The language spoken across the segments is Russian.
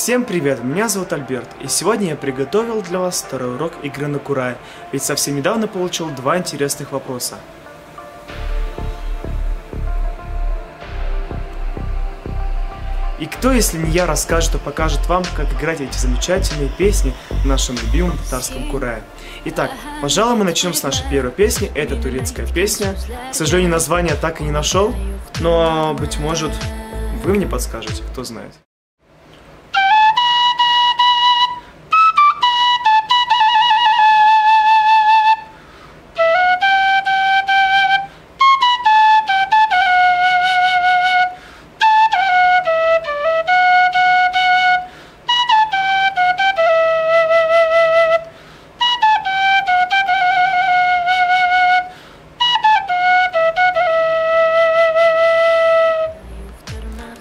Всем привет, меня зовут Альберт, и сегодня я приготовил для вас второй урок игры на курае, ведь совсем недавно получил два интересных вопроса. И кто, если не я, расскажет и покажет вам, как играть эти замечательные песни в нашем любимом татарском курае. Итак, пожалуй, мы начнем с нашей первой песни. Это турецкая песня. К сожалению, название так и не нашел, но, быть может, вы мне подскажете, кто знает.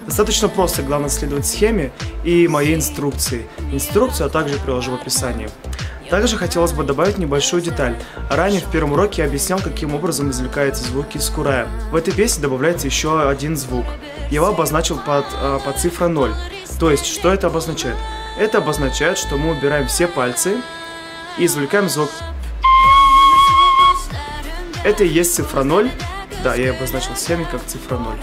Достаточно просто, главное следовать схеме и моей инструкции. Инструкцию я также приложу в описании. Также хотелось бы добавить небольшую деталь. Ранее в первом уроке я объяснял, каким образом извлекаются звуки из курая. В этой песне добавляется еще один звук. Я его обозначил под цифрой 0. То есть, что это обозначает? Это обозначает, что мы убираем все пальцы и извлекаем звук. Это и есть цифра 0. Да, я обозначил схеме как цифра 0.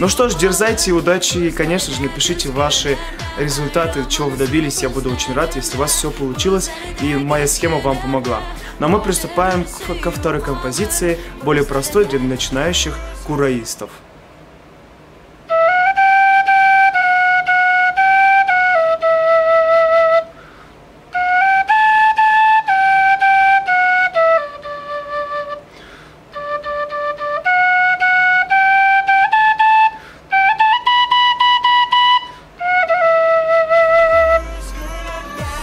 Ну что ж, дерзайте, удачи и, конечно же, напишите ваши результаты, чего вы добились. Я буду очень рад, если у вас все получилось и моя схема вам помогла. Ну а мы приступаем ко второй композиции, более простой для начинающих кураистов.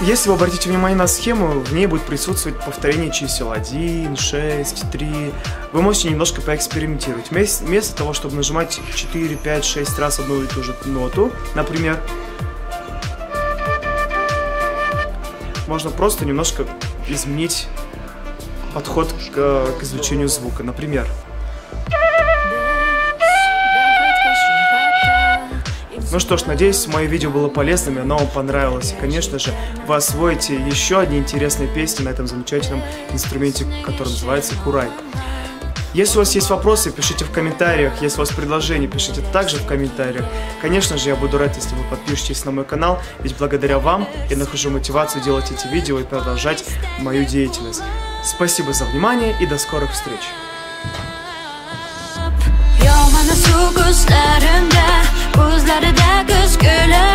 Если вы обратите внимание на схему, в ней будет присутствовать повторение чисел 1, 6, 3. Вы можете немножко поэкспериментировать. Вместо того, чтобы нажимать 4, 5, 6 раз одну и ту же ноту, например, можно просто немножко изменить подход к извлечению звука. Например, ну что ж, надеюсь, мое видео было полезным и оно вам понравилось. И, конечно же, вы освоите еще одни интересные песни на этом замечательном инструменте, который называется курай. Если у вас есть вопросы, пишите в комментариях. Если у вас предложения, пишите также в комментариях. Конечно же, я буду рад, если вы подпишетесь на мой канал, ведь благодаря вам я нахожу мотивацию делать эти видео и продолжать мою деятельность. Спасибо за внимание и до скорых встреч! Gözlerinde buzları da göz güle